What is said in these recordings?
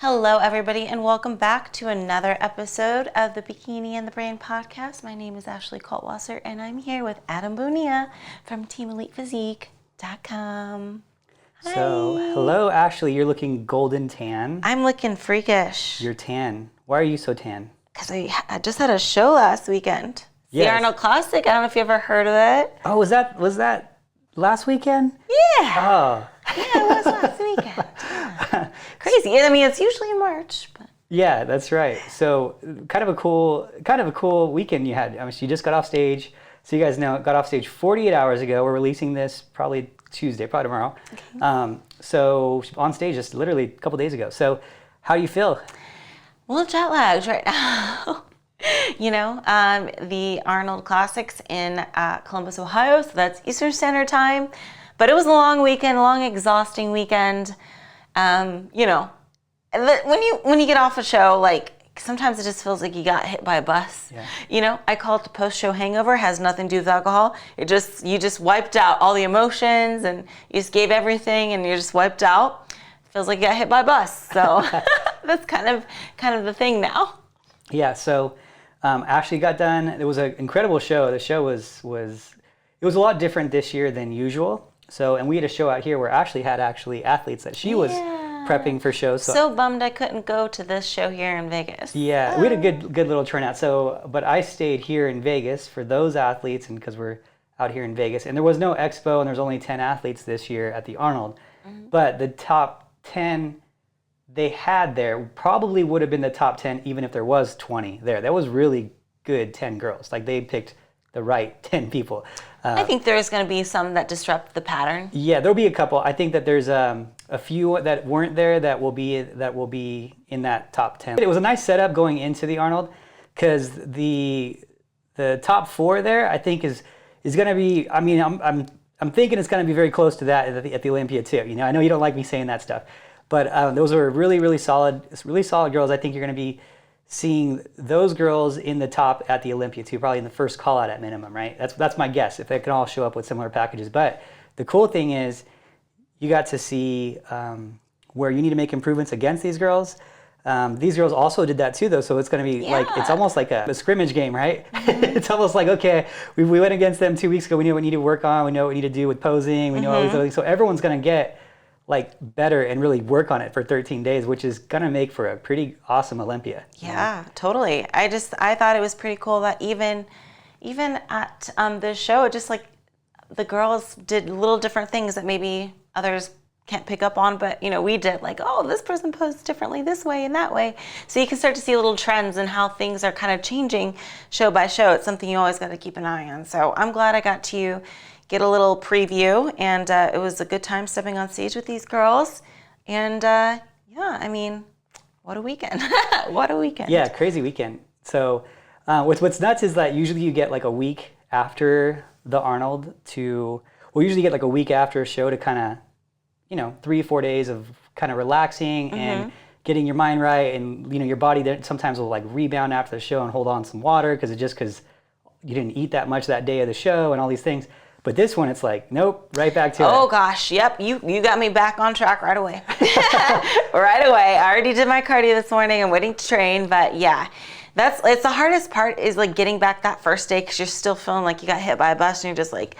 Hello, everybody, and welcome back to another episode of the Bikini and the Brain podcast. My name is Ashley Kaltwasser, and I'm here with Adam Bonilla from TeamElitePhysique.com. Hi. So, hello, Ashley. You're looking golden tan. I'm looking freakish. You're tan. Why are you so tan? Because I just had a show last weekend. Yes. The Arnold Classic. I don't know if you ever heard of it. Oh, was that last weekend? Yeah. Oh. Yeah, it was last weekend. Yeah. Crazy. I mean, it's usually in March. But. Yeah, that's right. So, kind of a cool weekend you had. I mean, you just got off stage. So you guys know, got off stage 48 hours ago. We're releasing this probably Tuesday, probably tomorrow. Okay. So on stage just literally a couple days ago. So how do you feel? Well, jet lagged right now. The Arnold Classics in Columbus, Ohio. So that's Eastern Standard Time. But it was a long weekend, a long, exhausting weekend. When you get off a show, like sometimes it just feels like you got hit by a bus. Yeah. I call it the post-show hangover. It has nothing to do with alcohol. You just wiped out all the emotions and you just gave everything and you're just wiped out. It feels like you got hit by a bus. So that's kind of the thing now. Yeah. So Ashley got done. It was an incredible show. The show was a lot different this year than usual. So, and we had a show out here where Ashley had athletes that she was prepping for shows. So bummed I couldn't go to this show here in Vegas. Yeah, we had a good little turnout. So, but I stayed here in Vegas for those athletes, and because we're out here in Vegas, and there was no expo, and there's only 10 athletes this year at the Arnold. Mm-hmm. But the top 10 they had there probably would have been the top 10 even if there was 20 there. That was really good 10 girls. Like they picked the right 10 people. I think there's going to be some that disrupt the pattern. Yeah, there'll be a couple. I think that there's a few that weren't there that will be in that top 10. It was a nice setup going into the Arnold because the top 4 there I think is going to be. I mean, I'm thinking it's going to be very close to that at the Olympia too. I know you don't like me saying that stuff, but those are really solid girls. I think you're going to be seeing those girls in the top at the Olympia too, probably in the first call out at minimum, right? That's my guess, if they can all show up with similar packages. But the cool thing is you got to see where you need to make improvements against these girls. These girls also did that too though, so it's going to be it's almost like a scrimmage game, right? Mm-hmm. It's almost like, okay, we went against them 2 weeks ago, we know what we need to work on, we know what we need to do with posing, we know all these other things. So everyone's going to get better and really work on it for 13 days, which is going to make for a pretty awesome Olympia. Yeah, totally. I thought it was pretty cool that even at the show, it just like the girls did little different things that maybe others can't pick up on, but we did, like, oh, this person posed differently this way and that way. So you can start to see little trends and how things are kind of changing show by show. It's something you always got to keep an eye on. So I'm glad I got to get a little preview, and it was a good time stepping on stage with these girls. And I mean, what a weekend. What a weekend. Yeah, crazy weekend. So what's nuts is that usually you get like a week after the Arnold we'll usually get like a week after a show to kind of, 3-4 days of kind of relaxing and getting your mind right, and your body that sometimes will like rebound after the show and hold on some water because you didn't eat that much that day of the show and all these things. But this one, it's like, nope, right back to it. Oh gosh, yep, you got me back on track right away. Right away. I already did my cardio this morning. I'm waiting to train, but yeah, it's the hardest part is like getting back that first day because you're still feeling like you got hit by a bus and you're just like,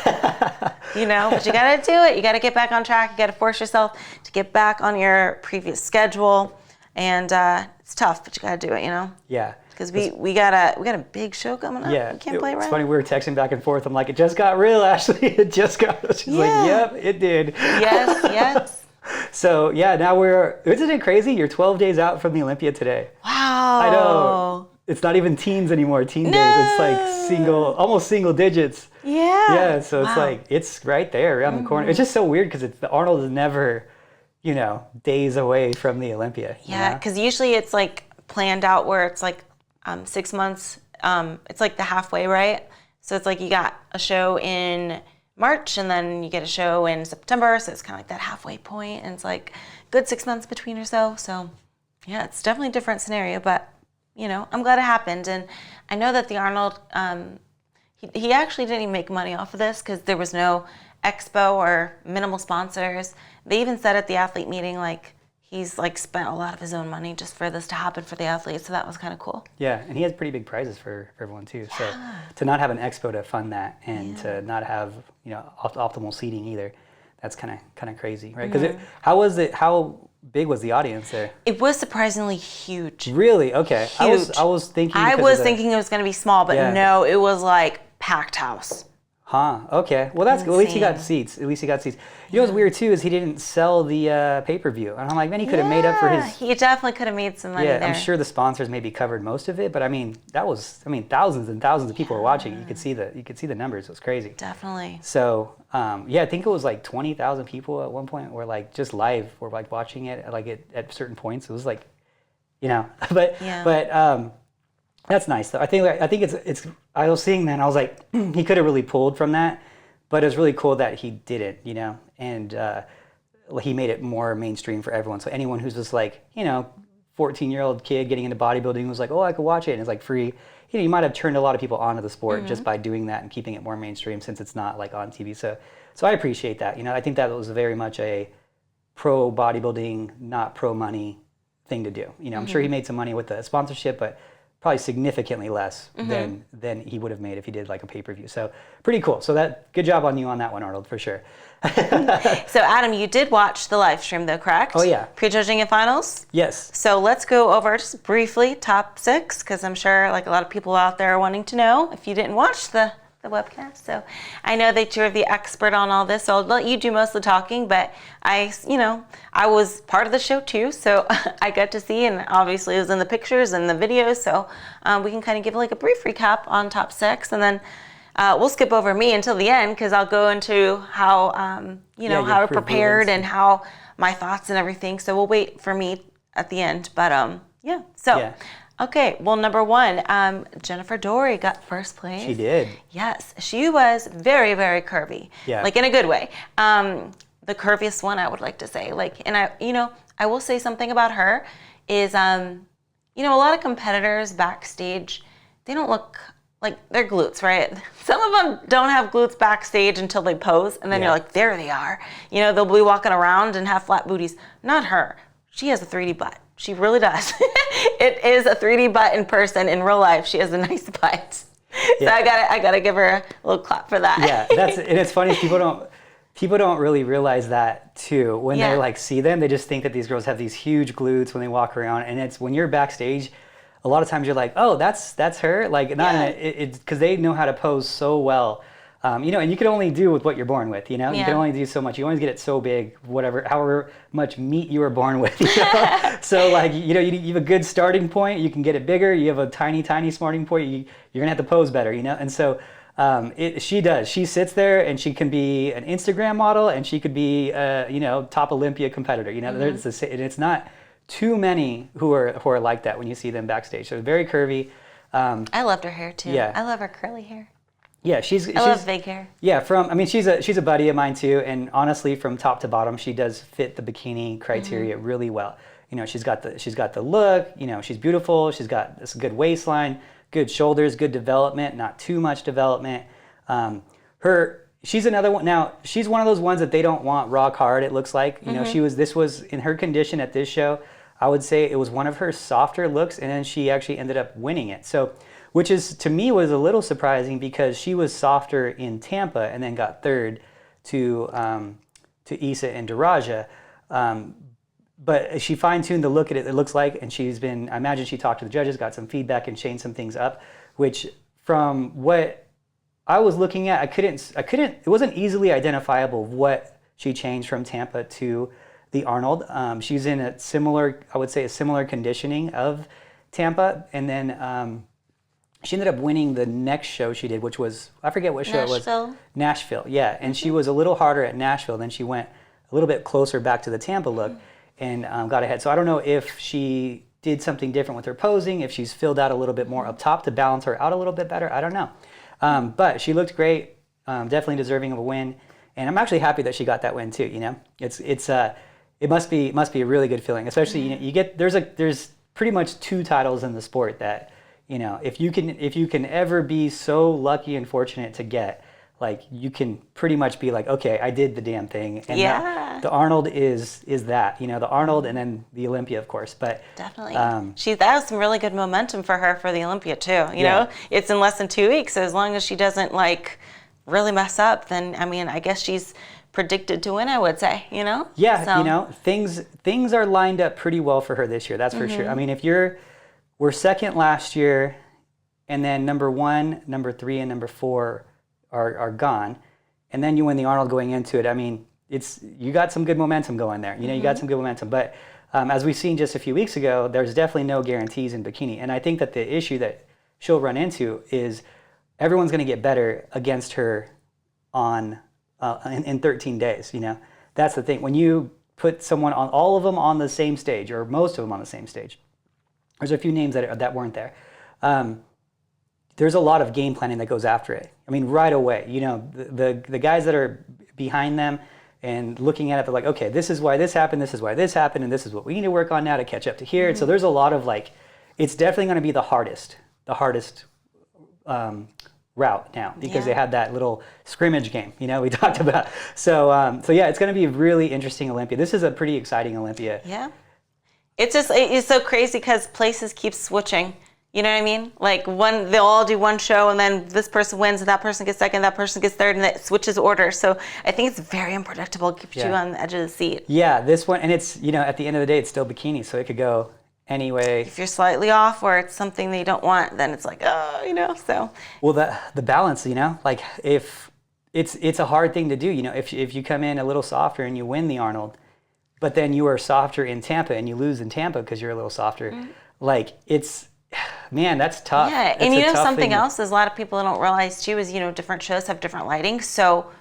but you got to do it. You got to get back on track. You got to force yourself to get back on your previous schedule, and it's tough, but you got to do it. Yeah. Because we got a big show coming up. Yeah, we can't play around. It's funny, we were texting back and forth. I'm like, it just got real, Ashley. It just got real. She's like, yep, it did. Yes. So yeah, now isn't it crazy? You're 12 days out from the Olympia today. Wow. I know. It's not even teens anymore, days. It's like almost single digits. Yeah. Yeah, so it's like, it's right there around the corner. It's just so weird because the Arnold is never, days away from the Olympia. Yeah, because usually it's like planned out where it's like 6 months. It's like the halfway, right? So it's like you got a show in March and then you get a show in September. So it's kind of like that halfway point, and it's like good 6 months between or so. So yeah, it's definitely a different scenario, but I'm glad it happened. And I know that the Arnold, he actually didn't even make money off of this because there was no expo or minimal sponsors. They even said at the athlete meeting, like, he's like spent a lot of his own money just for this to happen for the athletes. So that was kind of cool. Yeah, and he has pretty big prizes for everyone too. So to not have an expo to fund that, and to not have optimal seating either, that's kind of crazy, right? Because how big was the audience there? It was surprisingly huge. Really? Okay. Huge. I was thinking. I was thinking it was going to be small, but no, it was like packed house. Huh. Okay. Well, that's good. At least he got seats. You know what's weird too is he didn't sell the pay-per-view, and I'm like, man, he could have made up for his. He definitely could have made some money there. I'm sure the sponsors maybe covered most of it, but thousands and thousands of people were watching. You could see the numbers. It was crazy. Definitely. So I think it was like 20,000 people at one point were like just live, were like watching it at certain points. It was like, but that's nice though. I think it's. I was seeing that and I was like, he could have really pulled from that, but it was really cool that he didn't, and he made it more mainstream for everyone. So anyone who's just like, 14-year-old kid getting into bodybuilding was like, oh, I could watch it, and it's like free. You might have turned a lot of people onto the sport just by doing that and keeping it more mainstream since it's not like on TV. So I appreciate that. I think that was very much a pro bodybuilding, not pro money thing to do. I'm sure he made some money with the sponsorship, but probably significantly less than he would have made if he did like a pay-per-view. So pretty cool. So good job on you on that one, Arnold, for sure. So Adam, you did watch the live stream though, correct? Oh yeah. Prejudging and finals? Yes. So let's go over just briefly top 6, because I'm sure like a lot of people out there are wanting to know if you didn't watch the webcast. So I know that you're the expert on all this, so I'll let you do most of the talking, but I was part of the show too, so I got to see, and obviously it was in the pictures and the videos, so we can kind of give like a brief recap on top 6, and then we'll skip over me until the end, because I'll go into how, how I prepared and how my thoughts and everything, so we'll wait for me at the end, but okay, well, number 1, Jennifer Dory got first place. She did. Yes, she was very, very curvy. Yeah. Like in a good way. The curviest one, I would like to say. I will say something about her is, a lot of competitors backstage, they don't look like their glutes, right? Some of them don't have glutes backstage until they pose, and then you're like, there they are. They'll be walking around and have flat booties. Not her. She has a 3D butt. She really does. It is a 3D butt in person. In real life, she has a nice butt. So I gotta give her a little clap for that. Yeah, and it's funny, people don't really realize that too. When they like see them, they just think that these girls have these huge glutes when they walk around, and it's when you're backstage, a lot of times you're like, oh, that's her, like it's because they know how to pose so well. And you can only do with what you're born with, you can only do so much. You always get it so big, however much meat you were born with. So like, you have a good starting point, you can get it bigger. You have a tiny starting point, you're gonna have to pose better, and so she does. She sits there and she can be an Instagram model, and she could be top Olympia competitor. It's not too many who are like that when you see them backstage. So very curvy. I loved her hair too. Yeah. I love her curly hair. Yeah, she's love big hair. Yeah, she's a buddy of mine too, and honestly, from top to bottom, she does fit the bikini criteria really well. She's got the look. She's beautiful. She's got this good waistline, good shoulders, good development, not too much development. She's another one. Now she's one of those ones that they don't want rock hard. It looks like this was in her condition at this show. I would say it was one of her softer looks, and then she actually ended up winning it. So. Which is, to me, was a little surprising because she was softer in Tampa and then got third to Issa and Daraja. But she fine-tuned the look at it looks like, and I imagine she talked to the judges, got some feedback and changed some things up, which from what I was looking at, it wasn't easily identifiable what she changed from Tampa to the Arnold. She's in a similar conditioning of Tampa, and then she ended up winning the next show she did, which was, I forget what show it was. Nashville, yeah. And she was a little harder at Nashville, then she went a little bit closer back to the Tampa look and got ahead. So I don't know if she did something different with her posing, if she's filled out a little bit more up top to balance her out a little bit better. I don't know. But she looked great, definitely deserving of a win. And I'm actually happy that she got that win too, it must be a really good feeling, especially, there's pretty much 2 titles in the sport that, if you can ever be so lucky and fortunate to get, like you can pretty much be like, okay, I did the damn thing. And Yeah. the Arnold is that, you know, the Arnold and then the Olympia, of course. But Definitely. That was some really good momentum for her for the Olympia too. You know, it's in less than 2 weeks. So as long as she doesn't like really mess up, then I mean, I guess she's predicted to win, I would say, you know? Yeah, So, you know, things are lined up pretty well for her this year, that's for sure. I mean, if we're second last year, and then number 1, number 3, and number 4 are gone, and then you win the Arnold going into it. I mean, you got some good momentum going there. You know, you got some good momentum. But as we've seen just a few weeks ago, there's definitely no guarantees in bikini. And I think that the issue that she'll run into is everyone's going to get better against her in 13 days. You know, that's the thing. When you put someone on all of them on the same stage, or most of them on the same stage, there's a few names that weren't there. There's a lot of game planning that goes after it. I mean, right away, you know, the guys that are behind them and looking at it, they're like, okay, this is why this happened, this is why this happened, and this is what we need to work on now to catch up to here. And so there's a lot of like, it's definitely going to be the hardest route now, because they had that little scrimmage game, you know, we talked about. So yeah, it's going to be a really interesting Olympia. This is a pretty exciting Olympia. Yeah. It's so crazy because places keep switching. You know what I mean? Like they'll all do one show and then this person wins and that person gets second, that person gets third, and it switches order. So I think it's very unpredictable. It keeps you on the edge of the seat. Yeah, this one, and it's, you know, at the end of the day, it's still bikini, so it could go anyway. If you're slightly off or it's something they don't want, then it's like, oh, you know, so. Well, the balance, you know, like if it's a hard thing to do, you know, if you come in a little softer and you win the Arnold, but then you are softer in Tampa and you lose in Tampa because you're a little softer, like man, that's tough. Yeah, and you know something else is a lot of people don't realize too is, you know, different shows have different lighting, so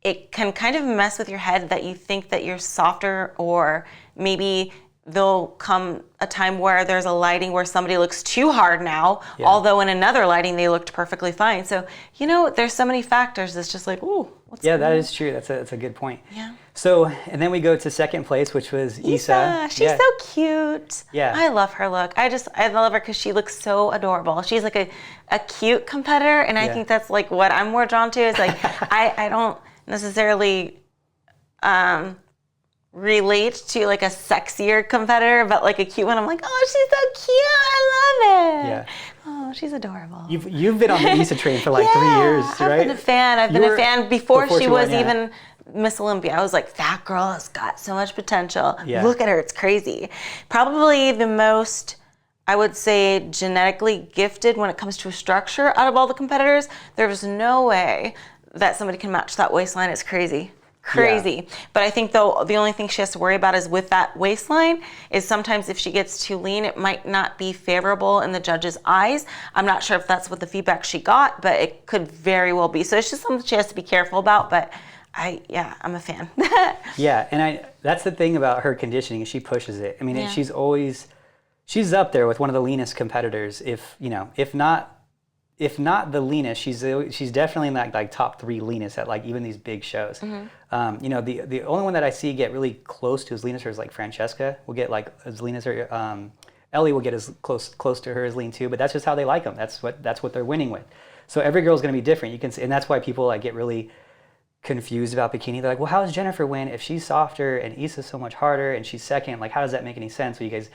it can kind of mess with your head that you think that you're softer, or maybe there'll come a time where there's a lighting where somebody looks too hard now, although in another lighting they looked perfectly fine. So, you know, there's so many factors. It's just like, ooh, what's that is true. That's a good point. Yeah. So, and then we go to second place, which was Issa. She's so cute. Yeah. I love her look. I love her because she looks so adorable. She's like a cute competitor, and I think that's like what I'm more drawn to is like, I don't necessarily relate to like a sexier competitor, but like a cute one, I'm like, oh, she's so cute. I love it. Yeah. Oh, she's adorable. You've been on the Issa train for like 3 years, right? I've been a fan. I've been a fan before she was even Miss Olympia. I was like, that girl has got so much potential. Look at her. It's crazy. Probably the most, I would say, genetically gifted when it comes to structure out of all the competitors. There's no way that somebody can match that waistline. It's crazy. But I think though the only thing she has to worry about is with that waistline is sometimes if she gets too lean, it might not be favorable in the judges' eyes. I'm not sure if that's what the feedback she got, but it could very well be. So it's just something she has to be careful about. But I'm a fan. Yeah, and that's the thing about her conditioning. She pushes it. I mean, she's up there with one of the leanest competitors. If not the leanest, she's definitely in that like top 3 leanest at like even these big shows. You know, the only one that I see get really close to as lean as her is like Francesca will get like as lean as her. Ellie will get as close to her as lean too. But that's just how they like them. That's what they're winning with. So every girl's going to be different. You can see, and that's why people like get really confused about bikini. They're like, well, how does Jennifer win if she's softer and Issa's so much harder and she's second? Like, how does that make any sense? So you guys,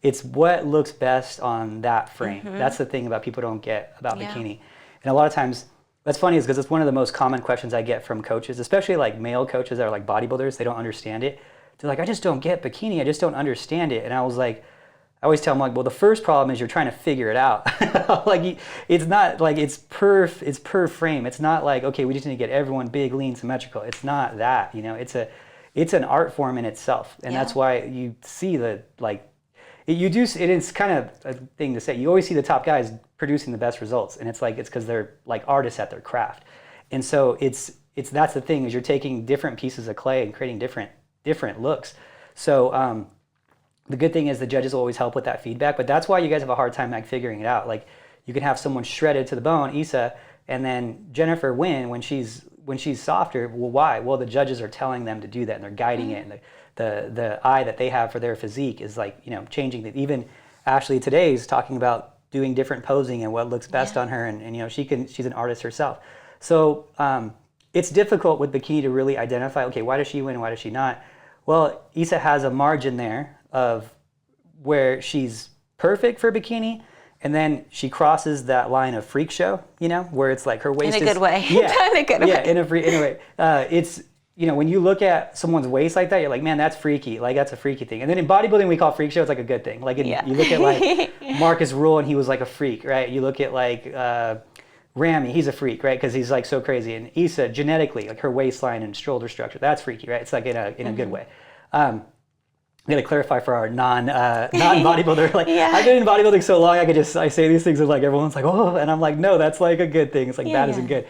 it's what looks best on that frame. That's the thing about people don't get about bikini. And a lot of times, that's funny is because it's one of the most common questions I get from coaches, especially like male coaches that are like bodybuilders. They don't understand it. They're like, I just don't get bikini. I just don't understand it. And I was like, I always tell them like, well, the first problem is you're trying to figure it out. Like, it's not like it's per frame. It's not like, okay, we just need to get everyone big, lean, symmetrical. It's not that, you know, it's an art form in itself. And that's why you see the like, it is kind of a thing to say. You always see the top guys producing the best results, and it's because they're like artists at their craft. And so that's the thing is you're taking different pieces of clay and creating different looks. So the good thing is the judges will always help with that feedback, but that's why you guys have a hard time like figuring it out. Like you can have someone shredded to the bone, Issa, and then Jennifer win when she's softer. Well, why? Well, the judges are telling them to do that, and they're guiding it, and the eye that they have for their physique is like, you know, changing. Even Ashley today is talking about doing different posing and what looks best on her, and you know, she's an artist herself. So it's difficult with bikini to really identify, okay, why does she win and why does she not? Well, Issa has a margin there of where she's perfect for bikini, and then she crosses that line of freak show, where it's like her waist in a good way. Yeah, in a good way. In a way. It's, when you look at someone's waist like that, you're like, man, that's freaky. Like, that's a freaky thing. And then in bodybuilding, we call freak show, it's like a good thing. Like, you look at like Marcus Rule, and he was like a freak, right? You look at like Ramy, he's a freak, right? Because he's like so crazy. And Issa, genetically, like her waistline and shoulder structure, that's freaky, right? It's like in a good way. I'm gonna clarify for our non bodybuilder. Like, I've been in bodybuilding so long, I say these things and like everyone's like, oh, and I'm like, no, that's like a good thing. It's like that isn't good.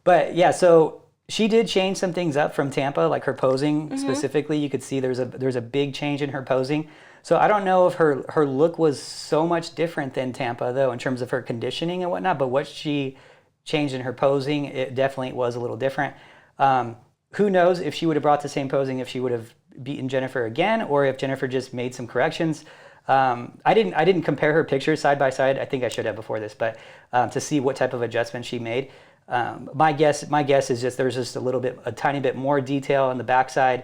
But yeah, so she did change some things up from Tampa, like her posing specifically. You could see there's a big change in her posing. So I don't know if her look was so much different than Tampa though, in terms of her conditioning and whatnot. But what she changed in her posing, it definitely was a little different. Who knows if she would have brought the same posing, if she would have beaten Jennifer again, or if Jennifer just made some corrections. I didn't compare her pictures side by side. I think I should have before this, but to see what type of adjustments she made. My guess is just there's just a tiny bit more detail on the backside,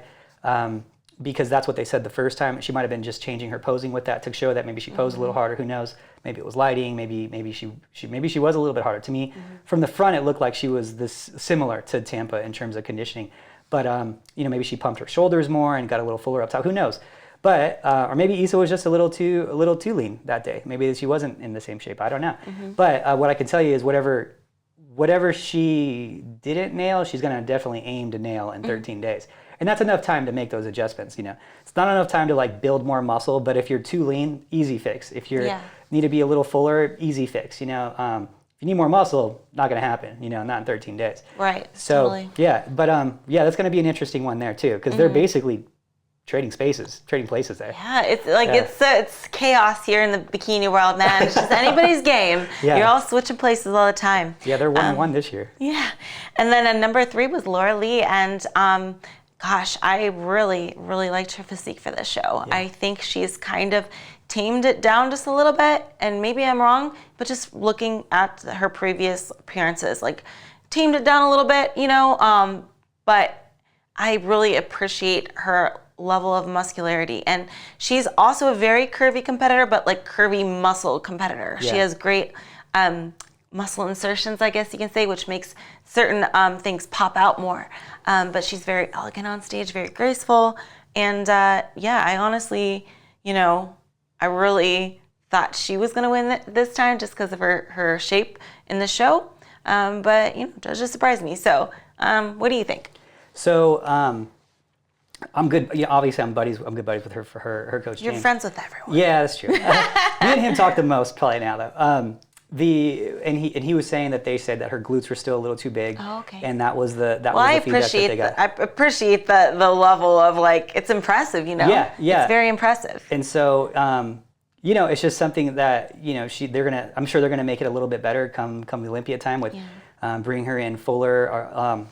because that's what they said the first time. She might have been just changing her posing with that to show that maybe she posed a little harder. Who knows? Maybe it was lighting. Maybe she was a little bit harder. To me, from the front, it looked like she was similar to Tampa in terms of conditioning. But maybe she pumped her shoulders more and got a little fuller up top. Who knows? But or maybe Issa was just a little too lean that day. Maybe she wasn't in the same shape. I don't know. But what I can tell you is whatever she didn't nail, she's gonna definitely aim to nail in 13 days. And that's enough time to make those adjustments. It's not enough time to like build more muscle. But if you're too lean, easy fix. If you need to be a little fuller, easy fix. If you need more muscle, not going to happen, not in 13 days. Right. So, totally. That's going to be an interesting one there too, because they're basically trading places there. Yeah, it's like it's chaos here in the bikini world, man. It's just anybody's game. Yeah. You're all switching places all the time. Yeah, they're 1-1 this year. Yeah. And then number 3 was Laura Lee, and gosh, I really, really liked her physique for this show. Yeah. I think she's kind of tamed it down just a little bit, and maybe I'm wrong, but just looking at her previous appearances, like tamed it down a little bit, but I really appreciate her level of muscularity. And she's also a very curvy competitor, but like curvy muscle competitor. Yeah. She has great muscle insertions, I guess you can say, which makes certain things pop out more. But she's very elegant on stage, very graceful. And I honestly, I really thought she was going to win this time just because of her shape in the show. But, judges surprised me. So what do you think? So I'm good. Yeah, obviously I'm good buddies with her for her coach. You're James. Friends with everyone. Yeah, that's true. Me and him talk the most probably now though. He was saying that they said that her glutes were still a little too big. Oh, okay. And that was the feedback that they got. I appreciate the level of it's impressive, Yeah. It's very impressive. And so it's just something that I'm sure they're gonna make it a little bit better come the Olympia time with bring her in fuller.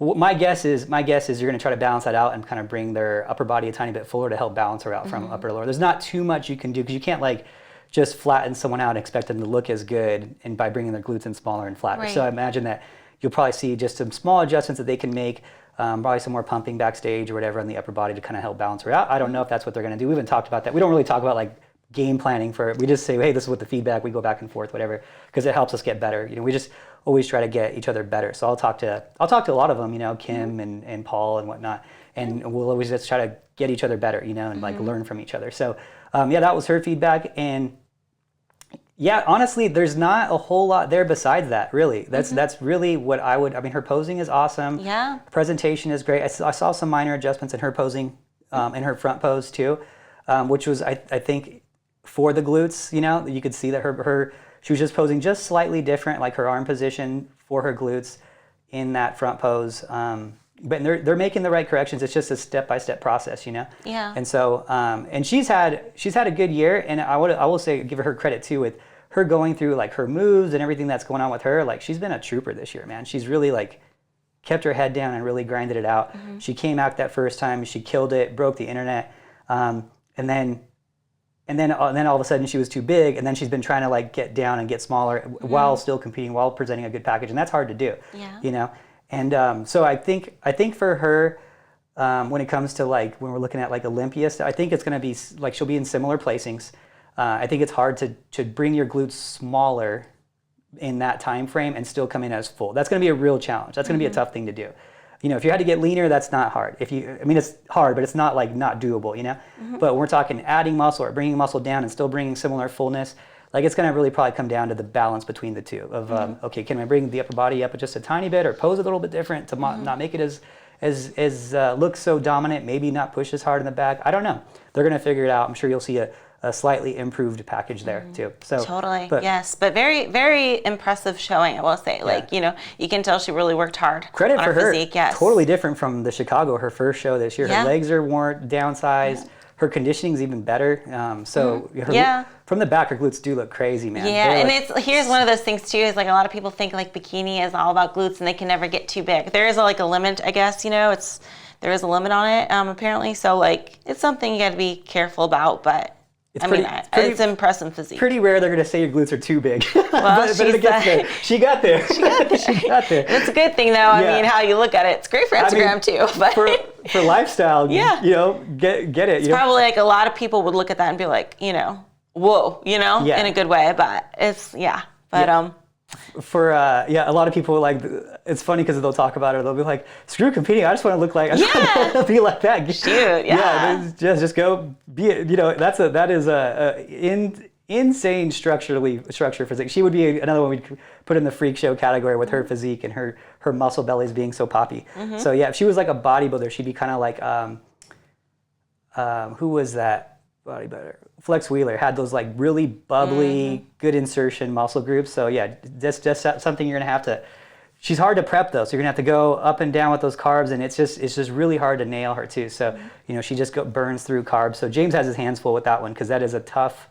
My guess is you're gonna try to balance that out and kind of bring their upper body a tiny bit fuller to help balance her out from upper lower. There's not too much you can do because you can't just flatten someone out and expect them to look as good and by bringing their glutes in smaller and flatter. Right. So I imagine that you'll probably see just some small adjustments that they can make, probably some more pumping backstage or whatever on the upper body to kind of help balance her out. I don't know if that's what they're going to do. We haven't talked about that. We don't really talk about game planning for it. We just say, hey, this is what the feedback, we go back and forth, whatever, because it helps us get better. We just always try to get each other better. So I'll talk to a lot of them, Kim and Paul and whatnot, and we'll always just try to get each other better, and learn from each other. So that was her feedback. And yeah, honestly, there's not a whole lot there besides that, really. That's really what her posing is awesome. Yeah. Presentation is great. I saw some minor adjustments in her posing, in her front pose too, which was, I think, for the glutes, you could see that she was just posing just slightly different, like her arm position for her glutes in that front pose. But they're making the right corrections. It's just a step-by-step process, Yeah. And so, and she's had a good year, and I will say, give her credit too, with her going through her moves and everything that's going on with her. She's been a trooper this year, man. She's really kept her head down and really grinded it out. She came out that first time, she killed it, broke the internet, and then and then all of a sudden she was too big, and then she's been trying to like get down and get smaller while still competing, while presenting a good package, and that's hard to do. Yeah. You know, and so I think for her, when it comes to like when we're looking at like Olympia stuff, I think it's going to be like she'll be in similar placings. I think it's hard to bring your glutes smaller in that time frame and still come in as full. That's going to be a real challenge. That's going to be a tough thing to do. You know, if you had to get leaner, that's not hard. I mean, it's hard, but it's not like not doable, you know? But when we're talking adding muscle or bringing muscle down and still bringing similar fullness, like it's going to really probably come down to the balance between the two of, okay, can I bring the upper body up just a tiny bit or pose a little bit different to not make it as look so dominant, maybe not push as hard in the back. I don't know. They're going to figure it out. I'm sure you'll see a slightly improved package there too. So totally, yes, but very, very impressive showing, I will say. Like, you know, you can tell she really worked hard. Credit on for her. Physique, yes. Totally different from the Chicago, her first show this year. Her legs are more downsized. Her conditioning's even better. From the back, her glutes do look crazy, man. Yeah, and here's one of those things too, is like a lot of people think like bikini is all about glutes and they can never get too big. There is a limit, I guess, you know, there is a limit on it, apparently. So like, it's something you got to be careful about, but it's impressive physique. Pretty rare they're going to say your glutes are too big. Well, but she got there. She got there. It's a good thing, though. I mean, how you look at it. It's great for Instagram, too. But for lifestyle, you know, get it. It's probably like a lot of people would look at that and be like, you know, whoa, you know, in a good way. But for a lot of people like it's funny because they'll talk about it. They'll be like, "Screw competing! I just want to look like I just want to be like that." Shoot, just go be it. You know, that is insane structure physique. She would be another one we'd put in the freak show category with her physique and her muscle bellies being so poppy. So yeah, if she was like a bodybuilder, she'd be kind of like who was that bodybuilder? Flex Wheeler had those like really bubbly, good insertion muscle groups. So yeah, that's just something you're gonna have to. She's hard to prep though, so you're gonna have to go up and down with those carbs, and it's just really hard to nail her too. So you know, she just burns through carbs. So James has his hands full with that one because that is a tough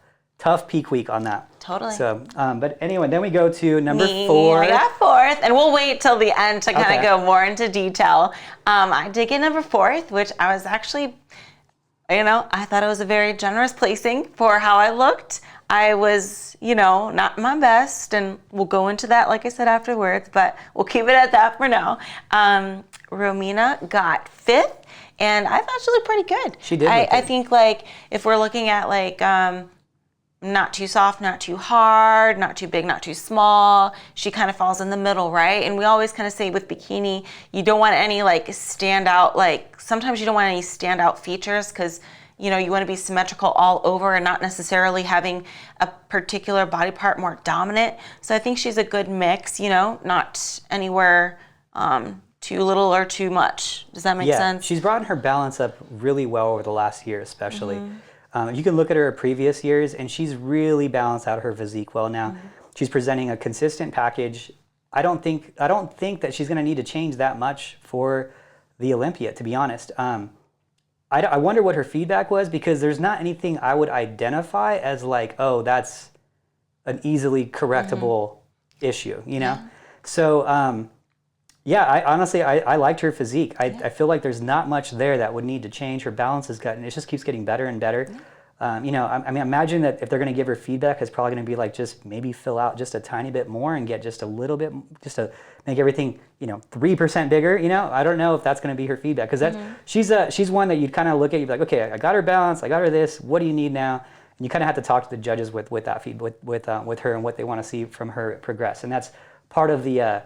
peak week on that. Totally. So, but anyway, then we go to number 4. I got 4th, and we'll wait till the end to kind of go more into detail. I did get number 4th, which I was actually. You know, I thought it was a very generous placing for how I looked. I was, you know, not my best, and we'll go into that, like I said, afterwards, but we'll keep it at that for now. Romina got 5th, and I thought she looked pretty good. She did. I think, like, if we're looking at, like, not too soft, not too hard, not too big, not too small. She kind of falls in the middle, right? And we always kind of say with bikini, you don't want any like standout, like sometimes you don't want any standout features because, you know, you want to be symmetrical all over and not necessarily having a particular body part more dominant. So I think she's a good mix, you know, not anywhere too little or too much. Does that make sense? She's brought her balance up really well over the last year, especially. You can look at her previous years, and she's really balanced out her physique well now. She's presenting a consistent package. I don't think that she's going to need to change that much for the Olympia, to be honest. I wonder what her feedback was because there's not anything I would identify as like, oh, that's an easily correctable issue, you know? So, I honestly liked her physique. I feel like there's not much there that would need to change. Her balance has gotten, it just keeps getting better and better. You know, I mean, imagine that if they're going to give her feedback, it's probably going to be like just maybe fill out just a tiny bit more and get just a little bit, just to make everything, you know, 3% bigger. You know, I don't know if that's going to be her feedback because she's one that you'd kind of look at, you'd be like, okay, I got her balance, I got her this. What do you need now? And you kind of have to talk to the judges with that feedback with her and what they want to see from her progress. And that's part of the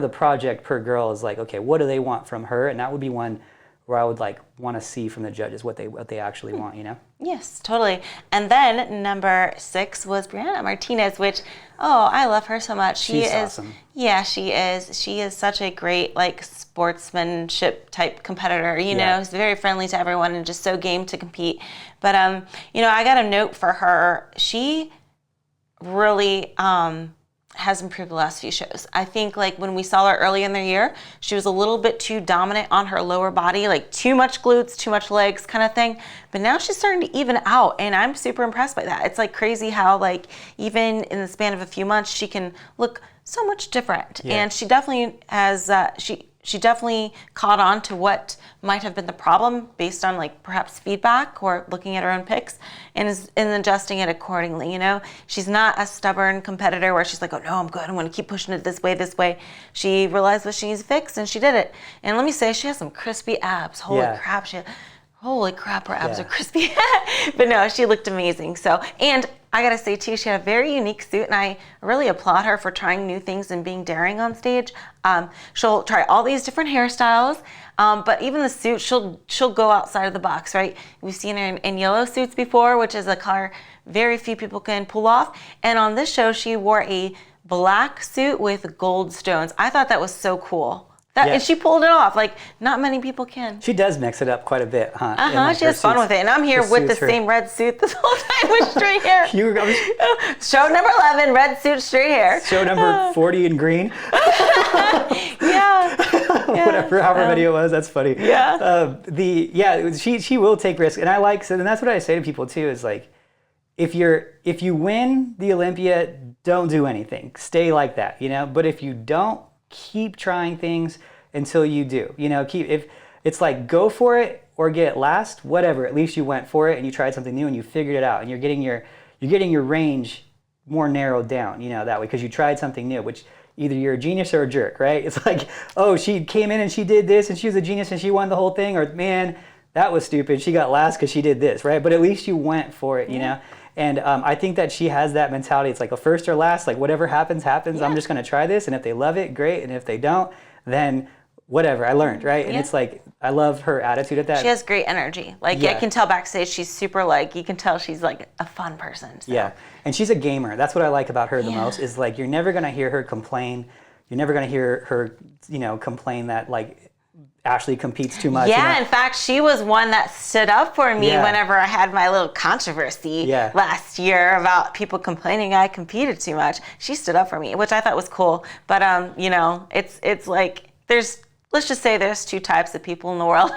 project per girl is like, okay, what do they want from her? And that would be one where I would like want to see from the judges what they actually want, you know? Yes, totally. And then number 6 was Brianna Martinez, which, I love her so much. She's awesome. Yeah, she is. She is such a great like sportsmanship type competitor, you know, who's very friendly to everyone and just so game to compete. But, you know, I got a note for her. She really, has improved the last few shows. I think like when we saw her early in the year, she was a little bit too dominant on her lower body, like too much glutes, too much legs kind of thing. But now she's starting to even out and I'm super impressed by that. It's like crazy how like even in the span of a few months, she can look so much different. And she definitely has, she definitely caught on to what might have been the problem based on like perhaps feedback or looking at her own pics and adjusting it accordingly. You know, she's not a stubborn competitor where she's like, oh no, I'm good, I'm going to keep pushing it this way, this way. She realized what she needs to fix and she did it. And let me say, she has some crispy abs. Holy crap, her abs are crispy. But no, she looked amazing. So, and I gotta say too, she had a very unique suit, and I really applaud her for trying new things and being daring on stage. She'll try all these different hairstyles, but even the suit, she'll go outside of the box, right? We've seen her in yellow suits before, which is a color very few people can pull off. And on this show, she wore a black suit with gold stones. I thought that was so cool. And she pulled it off. Like, not many people can. She does mix it up quite a bit, huh? Like she has fun with it. And I'm here with the same red suit this whole time with straight hair. Show number 11, red suit, straight hair. Show number 40 in green. Whatever, however many it was, that's funny. She will take risks. And and that's what I say to people too, is like, if you win the Olympia, don't do anything. Stay like that, you know? But if you don't, keep trying things until you do. You know, if it's like, go for it or get last, whatever. At least you went for it and you tried something new and you figured it out, and you're getting your range more narrowed down, you know, that way, because you tried something new, which either you're a genius or a jerk, right? It's like, oh, she came in and she did this and she was a genius and she won the whole thing, or man, that was stupid, she got last because she did this, right? But at least you went for it, you know? And I think that she has that mentality. It's like a first or last, like whatever happens. I'm just going to try this. And if they love it, great. And if they don't, then whatever, I learned, right? And it's like, I love her attitude at that. She has great energy. Like, I can tell backstage she's super, like, you can tell she's like a fun person. So. Yeah. And she's a gamer. That's what I like about her the most, is like, you're never going to hear her complain. You're never going to hear her, you know, complain that like Ashley competes too much. Yeah, you know? In fact, she was one that stood up for me whenever I had my little controversy last year about people complaining I competed too much. She stood up for me, which I thought was cool. But you know, it's like let's just say there's two types of people in the world.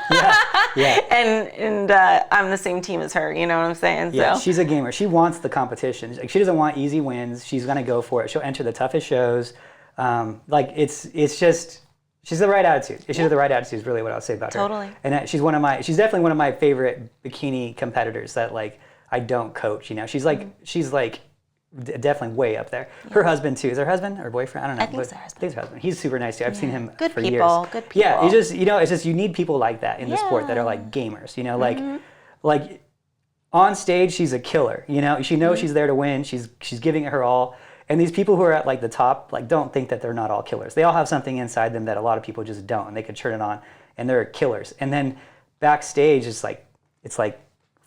And I'm the same team as her. You know what I'm saying? Yeah, so. She's a gamer. She wants the competition. Like, she doesn't want easy wins. She's gonna go for it. She'll enter the toughest shows. Like it's just. She's the right attitude. She has the right attitude is really what I'll say about her. Totally. And she's definitely one of my favorite bikini competitors that like I don't coach, you know. She's like definitely way up there. Her husband too. Is her husband or boyfriend? I don't know. I think it's her husband. I think it's her husband. He's super nice too. I've seen him good for people, years. Good people. Yeah, it's just you need people like that in the sport that are like gamers, you know, like on stage she's a killer, you know. She knows she's there to win. She's giving it her all. And these people who are at like the top, like, don't think that they're not all killers. They all have something inside them that a lot of people just don't, and they can turn it on, and they're killers. And then backstage, it's like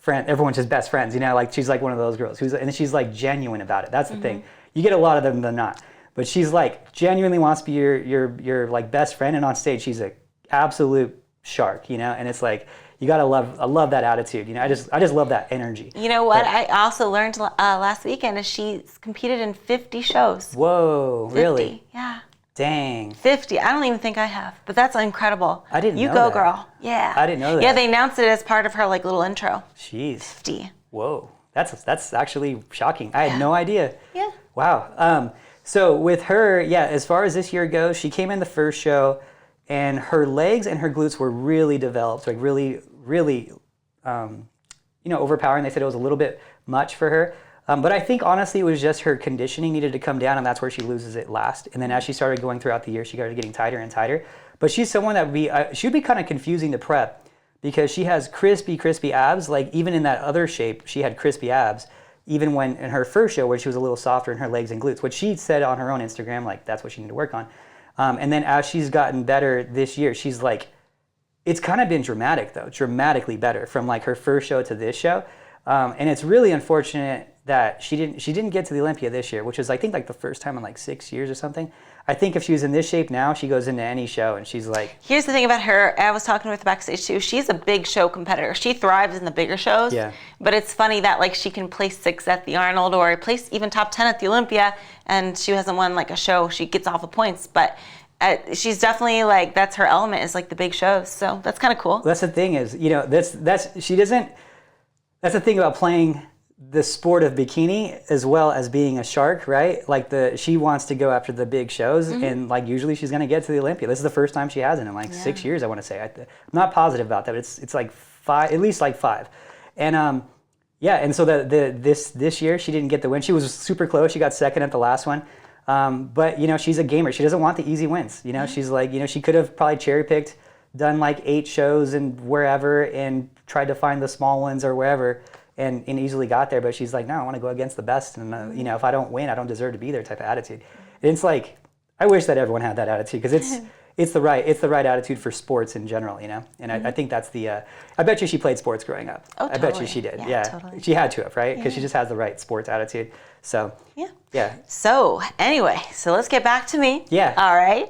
everyone's just best friends, you know. Like, she's like one of those girls and she's like genuine about it. That's the thing. You get a lot of them than not, but she's like genuinely wants to be your like best friend, and on stage she's a absolute shark, you know. And it's like, you gotta I love that attitude, you know. I just love that energy. You know what? I also learned last weekend is she's competed in 50 shows. Whoa, 50, really? Yeah. Dang. 50. I don't even think I have, but that's incredible. I didn't know You go, that. girl. Yeah. I didn't know that. Yeah, they announced it as part of her like little intro. Jeez. 50. Whoa, that's actually shocking. I had no idea. Yeah. Wow. So with her, as far as this year goes, she came in the first show, and her legs and her glutes were really developed, like really, really, overpowering. They said it was a little bit much for her. But I think honestly it was just her conditioning needed to come down, and that's where she loses it last. And then as she started going throughout the year, she started getting tighter and tighter. But she's someone that she'd be kind of confusing to prep, because she has crispy abs. Like, even in that other shape, she had crispy abs. Even when in her first show, where she was a little softer in her legs and glutes, which she said on her own Instagram, like, that's what she needed to work on. And then as she's gotten better this year, she's like, it's kind of been dramatically better from like her first show to this show. And it's really unfortunate that she didn't get to the Olympia this year, which is, I think, like the first time in like 6 years or something. I think if she was in this shape now, she goes into any show and she's like... Here's the thing about her. I was talking with backstage too. She's a big show competitor. She thrives in the bigger shows. Yeah. But it's funny that like she can place 6 at the Arnold or place even top 10 at the Olympia, and she hasn't won like a show. She gets all the points, but she's definitely like, that's her element, is like the big shows. So that's kind of cool. That's the thing is, that's the thing about playing the sport of bikini as well as being a shark, right? Like she wants to go after the big shows, and like usually she's going to get to the Olympia. This is the first time she hasn't in like 6 years, I want to say. I'm not positive about that, but it's like 5, at least like 5. And yeah, and so this year she didn't get the win. She was super close. She got second at the last one. But you know, she's a gamer. She doesn't want the easy wins. You know, she's like, you know, she could have probably cherry picked, done like 8 shows and wherever, and tried to find the small ones or wherever. And easily got there, but she's like, no, I want to go against the best, and you know, if I don't win, I don't deserve to be there type of attitude. And it's like, I wish that everyone had that attitude, because it's the right attitude for sports in general, you know. And I think that's the. I bet you she played sports growing up. Oh, I bet you she did. Yeah, totally. She had to have, right? Because she just has the right sports attitude. So yeah. So anyway, so let's get back to me. Yeah. All right.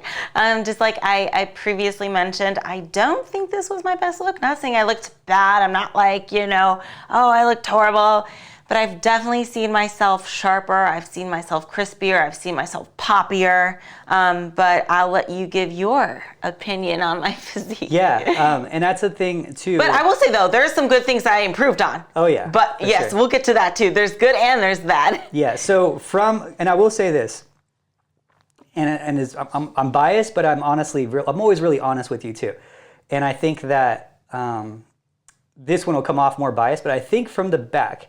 Just like I previously mentioned, I don't think this was my best look. Not saying I looked bad. I'm not like, you know, oh, I looked horrible. But I've definitely seen myself sharper. I've seen myself crispier. I've seen myself poppier. But I'll let you give your opinion on my physique. Yeah, and that's the thing too. But I will say though, there's some good things I improved on. Oh yeah. But yes, we'll get to that too. There's good and there's bad. Yeah. So and I will say this, and I'm biased, but I'm always really honest with you too, and I think that this one will come off more biased, but I think from the back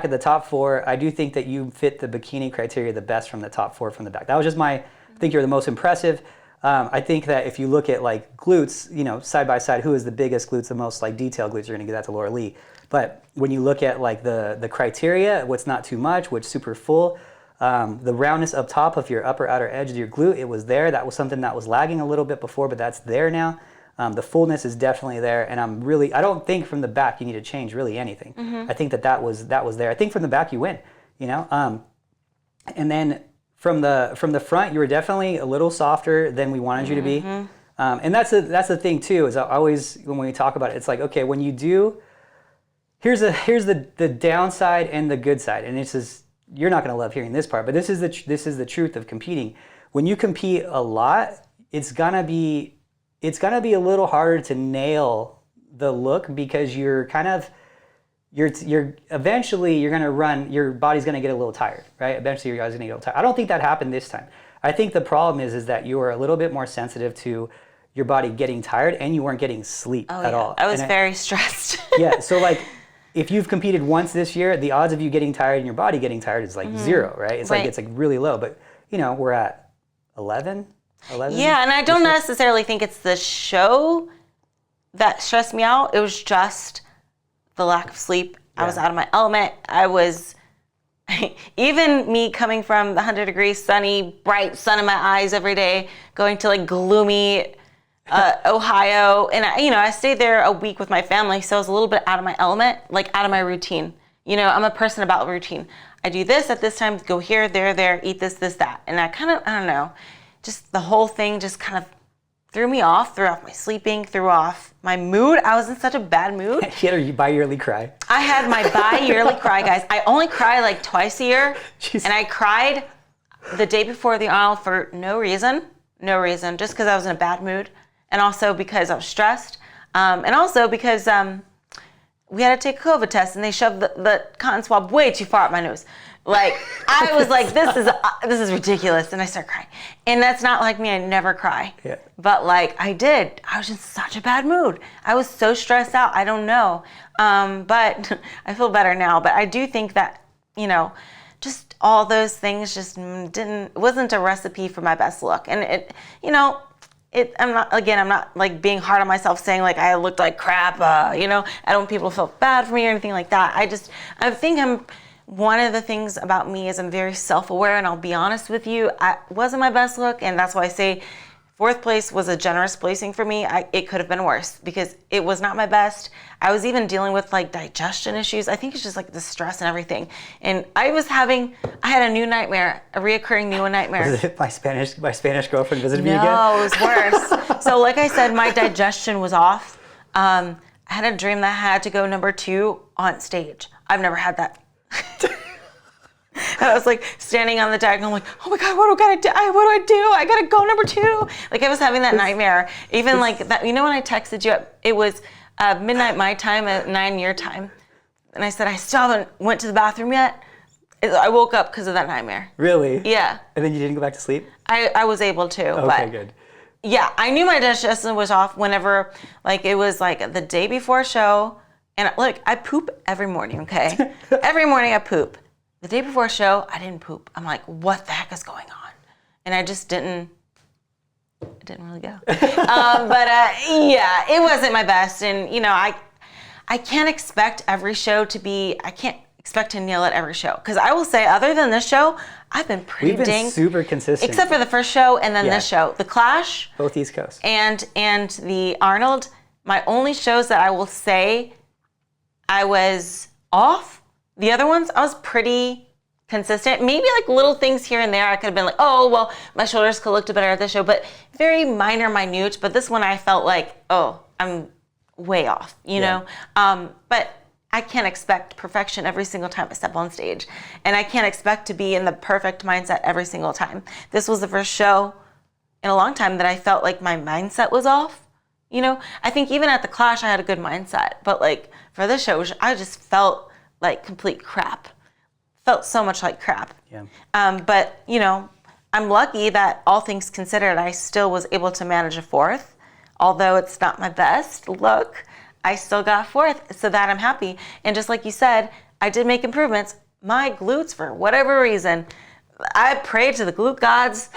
of the top 4, I do think that you fit the bikini criteria the best from the top 4 from the back. That was just I think you're the most impressive. I think that if you look at like glutes, you know, side by side, who is the biggest glutes, the most like detailed glutes, you're going to give that to Laura Lee. But when you look at like the criteria, what's not too much, what's super full, the roundness up top of your upper outer edge of your glute, it was there. That was something that was lagging a little bit before, but that's there now. The fullness is definitely there, and I don't think from the back you need to change really anything. I think that was there. I think from the back you win, you know. And then from the front, you were definitely a little softer than we wanted you to be. And that's the thing too, is I always, when we talk about it, it's like, okay, when you do, here's the downside and the good side, and this is, you're not going to love hearing this part, but this is the truth of competing. When you compete a lot, it's gonna be a little harder to nail the look, because you're eventually gonna run, your body's gonna get a little tired, right? Eventually your body's gonna get a little tired. I don't think that happened this time. I think the problem is that you are a little bit more sensitive to your body getting tired, and you weren't getting sleep at all. I was very stressed. Yeah, so like, if you've competed once this year, the odds of you getting tired and your body getting tired is like 0, right? It's like really low, but you know, we're at 11. Yeah, and I don't necessarily think it's the show that stressed me out. It was just the lack of sleep. I was out of my element. I was, even me coming from the 100 degrees sunny, bright sun in my eyes every day, going to like gloomy Ohio. And I stayed there a week with my family, so I was a little bit out of my element, like out of my routine. You know, I'm a person about routine. I do this at this time, go here, there, eat this, that. And I don't know, just the whole thing just kind of threw me off, threw off my sleeping, threw off my mood. I was in such a bad mood. You had a bi-yearly cry. I had my bi-yearly cry, guys. I only cry like twice a year. Jeez. And I cried the day before the Arnold for no reason, just because I was in a bad mood. And also because I was stressed. And also because we had to take a COVID test, and they shoved the cotton swab way too far up my nose. Like, I was like, this is ridiculous. And I started crying. And that's not like me. I never cry. Yeah. But like, I did. I was in such a bad mood. I was so stressed out. I don't know. But I feel better now. But I do think that, you know, just all those things just wasn't a recipe for my best look. And it, you know, I'm not like being hard on myself saying like I looked like crap, you know, I don't want people to feel bad for me or anything like that. I think one of the things about me is I'm very self-aware, and I'll be honest with you, it wasn't my best look, and that's why I say 4th place was a generous placing for me. It could have been worse because it was not my best. I was even dealing with like digestion issues. I think it's just like the stress and everything. And I had a new nightmare, a reoccurring new nightmare. Was it my Spanish girlfriend visited me again? No, it was worse. So like I said, my digestion was off. I had a dream that I had to go number 2 on stage. I've never had that. And I was like standing on the deck, and I'm like, oh my God, what do I do? I gotta go number 2. Like I was having that nightmare. Even like that, you know, when I texted you, it was midnight my time at 9 your time. And I said, I still haven't went to the bathroom yet. I woke up because of that nightmare. Really? Yeah. And then you didn't go back to sleep? I was able to. Okay, but good. Yeah, I knew my digestion was off whenever, like, it was like the day before show. And look, I poop every morning, okay? Every morning I poop. The day before show, I didn't poop. I'm like, what the heck is going on? And I just didn't really go. Yeah, it wasn't my best. And, you know, I can't expect every show to be, I can't expect to nail it every show. Because I will say, other than this show, I've been pretty We've been super consistent. Except for the first show and then this show. The Clash. Both East Coast. And the Arnold, my only shows that I will say I was off. The other ones, I was pretty consistent. Maybe like little things here and there. I could have been like, oh, well, my shoulders could look better at this show. But very minor, minute. But this one I felt like, oh, I'm way off, you know? But I can't expect perfection every single time I step on stage. And I can't expect to be in the perfect mindset every single time. This was the first show in a long time that I felt like my mindset was off. You know, I think even at the Clash, I had a good mindset. But like for this show, I just felt like complete crap. Felt so much like crap. Yeah. But, you know, I'm lucky that all things considered, I still was able to manage a fourth. Although it's not my best look, I still got fourth, so that I'm happy. And just like you said, I did make improvements. My glutes, for whatever reason, I prayed to the glute gods,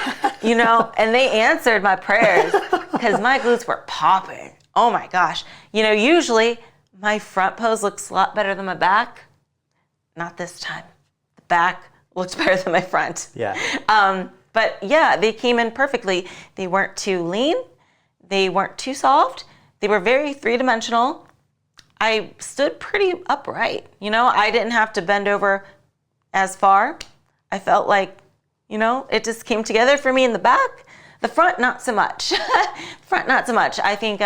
you know, and they answered my prayers because my glutes were popping. Oh my gosh. You know, usually my front pose looks a lot better than my back. Not this time. The back looked better than my front. Yeah. But yeah, they came in perfectly. They weren't too lean. They weren't too soft. They were very three-dimensional. I stood pretty upright. You know, I didn't have to bend over as far. I felt like, you know, it just came together for me in the back. The front, not so much. Front, not so much. I think,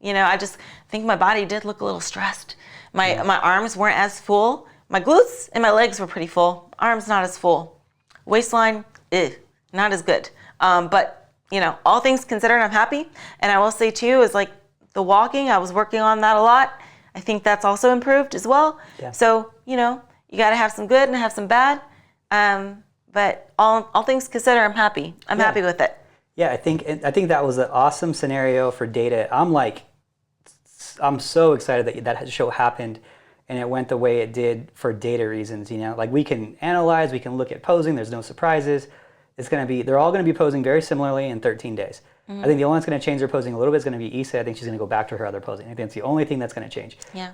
you know, I just think my body did look a little stressed. My arms weren't as full. My glutes and my legs were pretty full. Arms not as full. Waistline, not as good. But, you know, all things considered, I'm happy. And I will say, too, is like the walking, I was working on that a lot. I think that's also improved as well. Yeah. So, you know, you got to have some good and have some bad. But all things considered, I'm happy. I'm happy with it. Yeah, I think that was an awesome scenario for data. I'm so excited that show happened and it went the way it did for data reasons, you know. Like we can analyze, we can look at posing, there's no surprises. They're all gonna be posing very similarly in 13 days. Mm-hmm. I think the only one that's gonna change their posing a little bit is gonna be Issa. I think she's gonna go back to her other posing. I think that's the only thing that's gonna change. Yeah.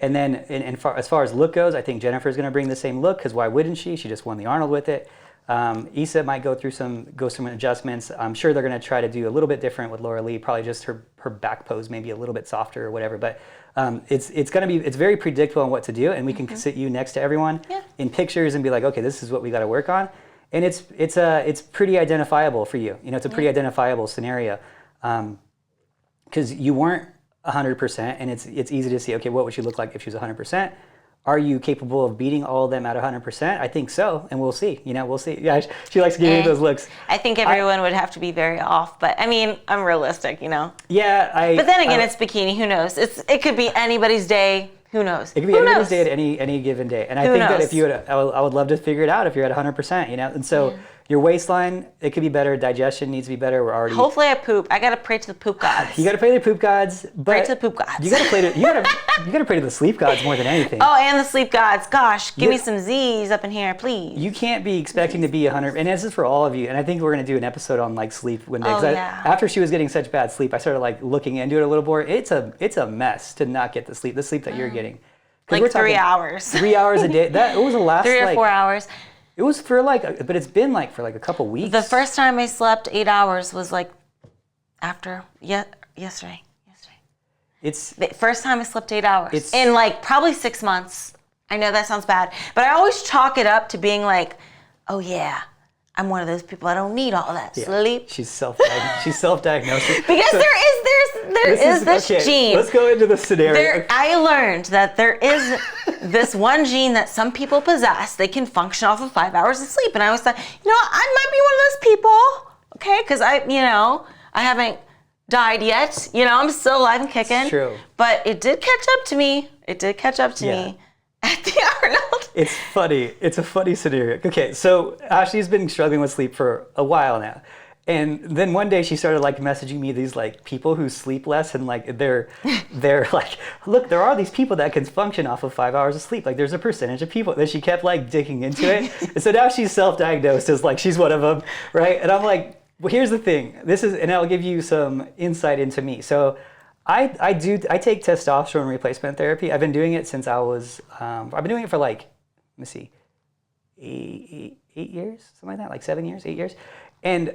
And then as far as look goes, I think Jennifer's gonna bring the same look, because why wouldn't she? She just won the Arnold with it. Issa might go through some adjustments. I'm sure they're going to try to do a little bit different with Laura Lee, probably just her back pose maybe a little bit softer or whatever. But it's very predictable on what to do, and we can sit you next to everyone in pictures and be like, okay, this is what we got to work on, and it's pretty identifiable for you. You know, it's a pretty identifiable scenario because you weren't 100%, and it's easy to see. Okay, what would she look like if she was 100%? Are you capable of beating all of them at 100%? I think so, and we'll see. You know, we'll see. Yeah, she likes giving me those looks. I think everyone would have to be very off, but I mean, I'm realistic, you know. Yeah, But then again, it's bikini. Who knows? It could be anybody's day. Who knows? It could be anybody's day at any given day. And I think that if you would, I would love to figure it out if you're at 100%. You know, and so. Your waistline, it could be better. Digestion needs to be better. We're already. Hopefully, I poop. I gotta pray to the poop gods. You gotta pray to the poop gods. But pray to the poop gods. You gotta pray to the sleep gods more than anything. Oh, and the sleep gods. Gosh, give me some Z's up in here, please. You can't be expecting to be 100. And this is for all of you. And I think we're gonna do an episode on like sleep one day. After she was getting such bad sleep, I started like looking into it a little more. It's a mess to not get the sleep that you're getting. Like 3 hours. 3 hours a day. That was the last 3 or 4 hours. It was for but it's been like for like a couple weeks. The first time I slept 8 hours was like after yesterday. It's the first time I slept 8 hours in like probably 6 months. I know that sounds bad, but I always chalk it up to being like, oh yeah, I'm one of those people. I don't need all that sleep. She's self-diagnosed. Because there is this gene. Let's go into the scenario. I learned that there is this one gene that some people possess. They can function off of 5 hours of sleep. And I was like, you know what? I might be one of those people. Okay, because I haven't died yet. You know, I'm still alive and kicking. It's true. But it did catch up to me. It's funny. It's a funny scenario. Okay, so Ashley's been struggling with sleep for a while now. And then one day she started like messaging me these like people who sleep less, and like they're like, look, there are these people that can function off of 5 hours of sleep. Like there's a percentage of people that she kept like digging into it. And so now she's self-diagnosed as like she's one of them, right? And I'm like, well, here's the thing. And I'll give you some insight into me. So I take testosterone replacement therapy. I've been doing it since I've been doing it for like, let me see, 8 years, something like that, like 7 years, 8 years. And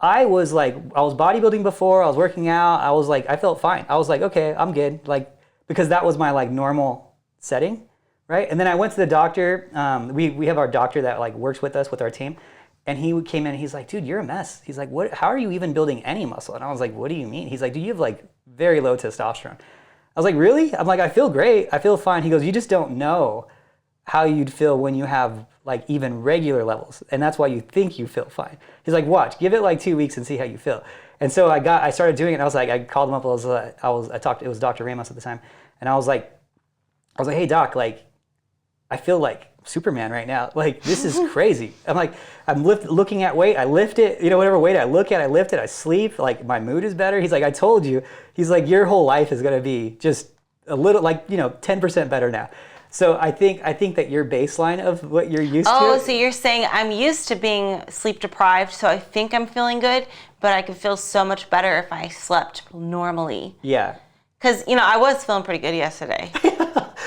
I was bodybuilding before, I was working out, I felt fine. I was like, okay, I'm good. Like, because that was my like normal setting, right? And then I went to the doctor. We have our doctor that like works with us with our team. And he came in and he's like, dude, you're a mess. He's like, how are you even building any muscle? And I was like, what do you mean? He's like, dude, you have like very low testosterone. I was like, really? I'm like, I feel great. I feel fine. He goes, you just don't know how you'd feel when you have like even regular levels. And that's why you think you feel fine. He's like, watch, give it like 2 weeks and see how you feel. And so I started doing it, and I was like, I called him up, it was Dr. Ramos at the time. And I was like, hey doc, like, I feel like Superman right now. Like, this is crazy. I'm like, I'm looking at weight, I lift it, whatever weight I look at, I lift it, I sleep, like my mood is better. He's like, I told you. He's like, your whole life is gonna be just a little, like, 10% better now. So I think that your baseline of what you're used to. Oh, so you're saying I'm used to being sleep deprived, so I think I'm feeling good, but I could feel so much better if I slept normally. Yeah. Because, I was feeling pretty good yesterday.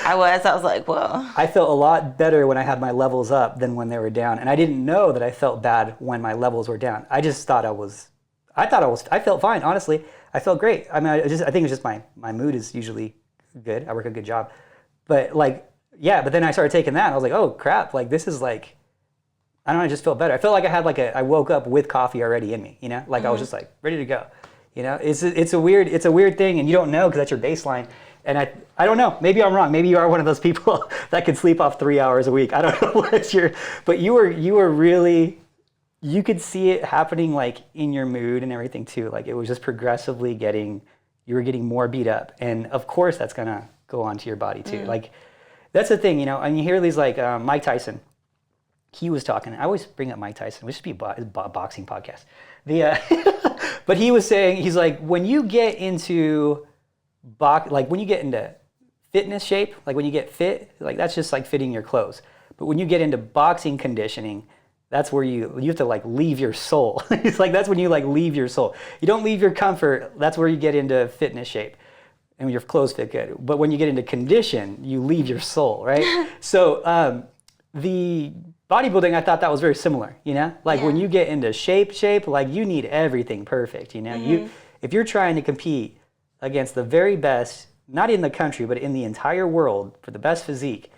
I was like, whoa. I felt a lot better when I had my levels up than when they were down. And I didn't know that I felt bad when my levels were down. I just thought I felt fine, honestly. I felt great. I mean, I think it's just my mood is usually good. I work a good job. But like, yeah, but then I started taking that and I was like, oh crap, like this is like, I don't know, I just felt better. I felt like I had I woke up with coffee already in me, like I was just like ready to go. It's a weird thing, and you don't know because that's your baseline. And I don't know, maybe I'm wrong. Maybe you are one of those people that can sleep off 3 hours a week. I don't know but you were really, you could see it happening like in your mood and everything too. Like it was just progressively you were getting more beat up. And of course that's gonna go onto your body too. Like that's the thing, and you hear these like Mike Tyson. He was talking. I always bring up Mike Tyson. We should be a boxing podcast. But he was saying, he's like, when you get into when you get into fitness shape, like when you get fit, like that's just like fitting your clothes. But when you get into boxing conditioning, that's where you have to like leave your soul. It's like that's when you like leave your soul. You don't leave your comfort. That's where you get into fitness shape. And your clothes fit good. But when you get into condition, you leave your soul, right? So the bodybuilding, I thought that was very similar, Like when you get into shape, like you need everything perfect, if you're trying to compete against the very best, not in the country, but in the entire world for the best physique,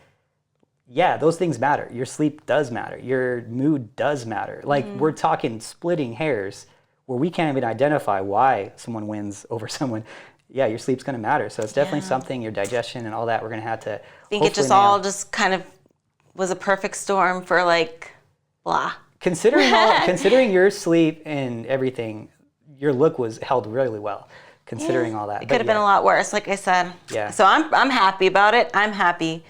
yeah, those things matter. Your sleep does matter. Your mood does matter. Like we're talking splitting hairs where we can't even identify why someone wins over someone. Yeah, your sleep's going to matter. So it's definitely something, your digestion and all that, we're going to have to. I think it just all just kind of was a perfect storm for like, blah. Considering your sleep and everything, your look was held really well, considering all that. It could have been a lot worse, like I said. Yeah. So I'm happy about it. I'm happy.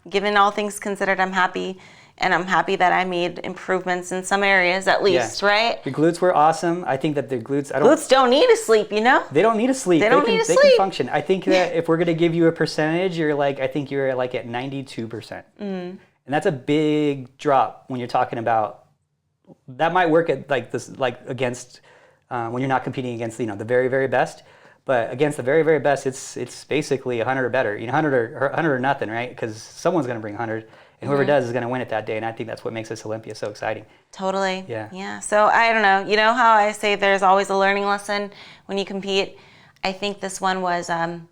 Given all things considered, I'm happy. And I'm happy that I made improvements in some areas at least, right? Your glutes were awesome. I think that the glutes... Glutes don't need to sleep, They don't need to sleep. They don't need to sleep. They can function. I think that if we're going to give you a percentage, you're like at 92%. And that's a big drop when you're talking about... That might work at like this, like against... when you're not competing against, the very, very best. But against the very, very best, it's basically 100 or better. 100 or nothing, right? Because someone's going to bring 100. And whoever does is going to win it that day. And I think that's what makes this Olympia so exciting. Totally. Yeah. So I don't know. You know how I say there's always a learning lesson when you compete? I think this one was, I'm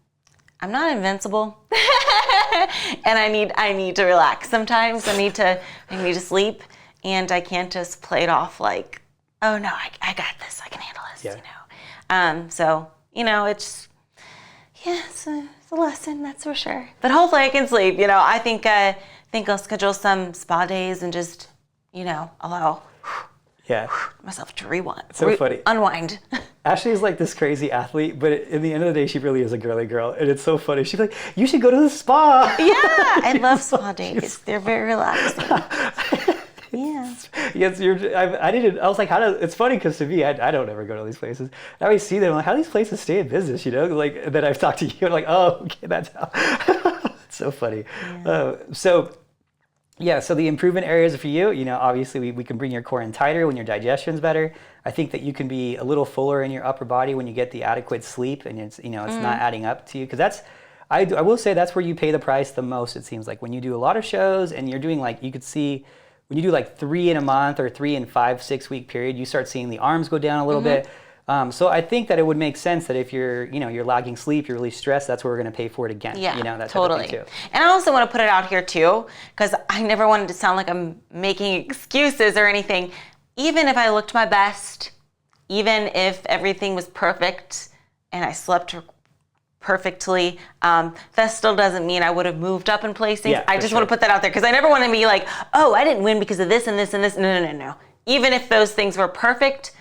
not invincible. And I need to relax sometimes. I need to sleep. And I can't just play it off like, oh no, I got this. I can handle this, So, it's, it's a lesson, that's for sure. But hopefully I can sleep. I think I'll schedule some spa days and just, allow. Yeah. Myself to rewind. So funny. Unwind. Ashley's like this crazy athlete, but in the end of the day, she really is a girly girl. And it's so funny. She's like, you should go to the spa. Yeah, I love spa days. They're very relaxing. Yeah. Yes, I didn't. I was like, it's funny because to me, I don't ever go to these places. I always see them. I'm like, how do these places stay in business? You know, like then I've talked to you. I'm like, oh, okay, that's how. It's so funny. Yeah. So the improvement areas for you, you know, obviously we can bring your core in tighter when your digestion's better. I think that you can be a little fuller in your upper body when you get the adequate sleep and it's not adding up to you, because I will say that's where you pay the price the most. It seems like when you do a lot of shows and you're doing like, you could see when you do like 3 in a month or 3 in 5-6 week period, you start seeing the arms go down a little bit. So I think that it would make sense that if you're lagging sleep, you're really stressed, that's what we're going to pay for it again. Yeah, that totally. Type of thing too. And I also want to put it out here too, because I never wanted to sound like I'm making excuses or anything. Even if I looked my best, even if everything was perfect and I slept perfectly, that still doesn't mean I would have moved up in placings. Yeah, I just want to put that out there because I never want to be like, oh, I didn't win because of this and this and this. No. Even if those things were perfect,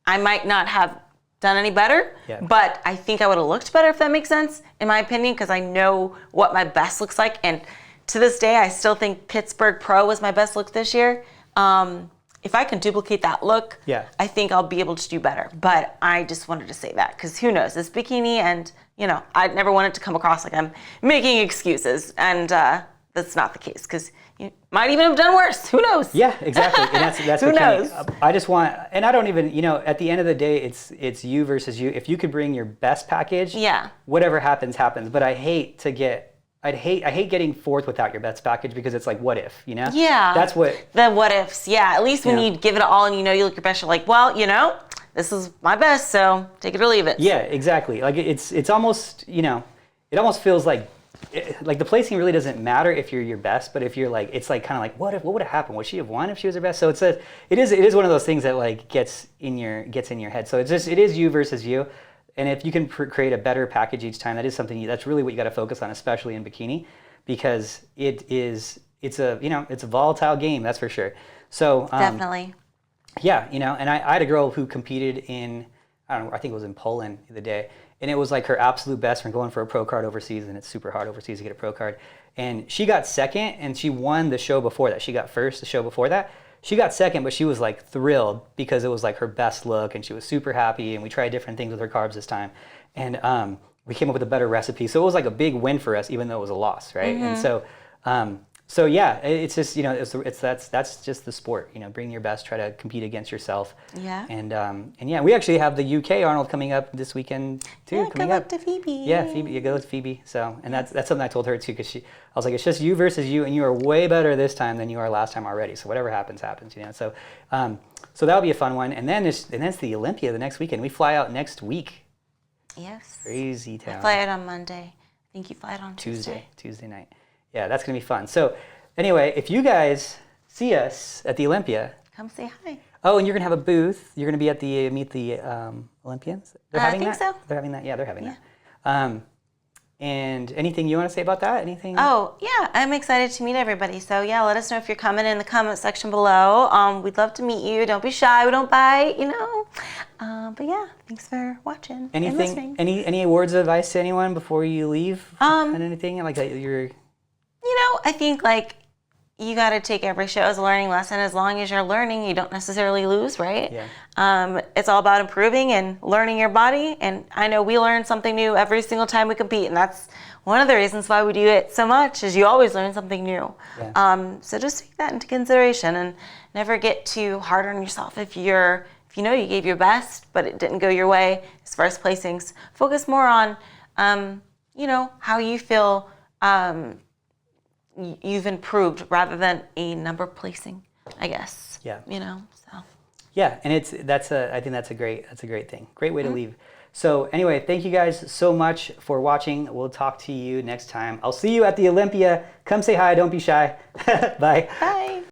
I might not have done any better, but I think I would have looked better, if that makes sense, in my opinion, because I know what my best looks like. And to this day, I still think Pittsburgh Pro was my best look this year. If I can duplicate that look, I think I'll be able to do better. But I just wanted to say that because who knows? It's bikini, and I never want it to come across like I'm making excuses, and that's not the case because you might even have done worse. Who knows? Yeah, exactly. And that's who knows? I just want, and I don't even, at the end of the day, it's you versus you. If you could bring your best package, whatever happens, happens. But I hate getting fourth without your best package because it's like, what if, Yeah. That's the what ifs. Yeah. At least when you give it all and you look your best, you're like, well, this is my best, so take it or leave it. Yeah, exactly. Like it's almost, it almost feels like the placing really doesn't matter if you're your best, but if you're like, it's like kind of like, what would have happened? Would she have won if she was her best? So it is one of those things that like gets in your head. So it is you versus you. And if you can create a better package each time, that is something that's really what you got to focus on, especially in bikini, because it's a volatile game, that's for sure. So definitely. Yeah, and I had a girl who competed in, I think it was in Poland the other day, and it was like her absolute best from going for a pro card overseas, and it's super hard overseas to get a pro card. And she got second, and she won the show before that. She got first the show before that. She got second, but she was like thrilled because it was like her best look, and she was super happy, and we tried different things with her carbs this time. And we came up with a better recipe. So it was like a big win for us, even though it was a loss, right? And so yeah, it's just, that's just the sport, bring your best, try to compete against yourself. Yeah. And yeah, we actually have the UK Arnold coming up this weekend too. Yeah, good luck to Phoebe. Yeah, Phoebe, go with Phoebe. So, and that's something I told her too, because I was like, it's just you versus you, and you are way better this time than you are last time already. So whatever happens, happens, So, so that'll be a fun one. And then it's the Olympia the next weekend. We fly out next week. Yes. Crazy town. I fly out on Monday. I think you fly out on Tuesday night. Yeah, that's going to be fun. So anyway, if you guys see us at the Olympia, come say hi. Oh, and you're going to have a booth. You're going to be at the Meet the Olympians? They're having that? I think so. They're having that? Yeah, they're having that. And anything you want to say about that? Anything? Oh, yeah, I'm excited to meet everybody. So yeah, let us know if you're coming in the comment section below. We'd love to meet you. Don't be shy. We don't bite, But yeah, thanks for watching and listening. Any words of advice to anyone before you leave? And anything like that you're... I think you got to take every show as a learning lesson. As long as you're learning, you don't necessarily lose, right? Yeah. It's all about improving and learning your body. And I know we learn something new every single time we compete. And that's one of the reasons why we do it so much, is you always learn something new. Yeah. So just take that into consideration and never get too hard on yourself. If you gave your best, but it didn't go your way as far as placings, focus more on, how you feel you've improved rather than a number placing, I guess. Yeah. So. Yeah, and I think that's a great thing. Great way to leave. So anyway, thank you guys so much for watching. We'll talk to you next time. I'll see you at the Olympia. Come say hi, don't be shy. Bye. Bye.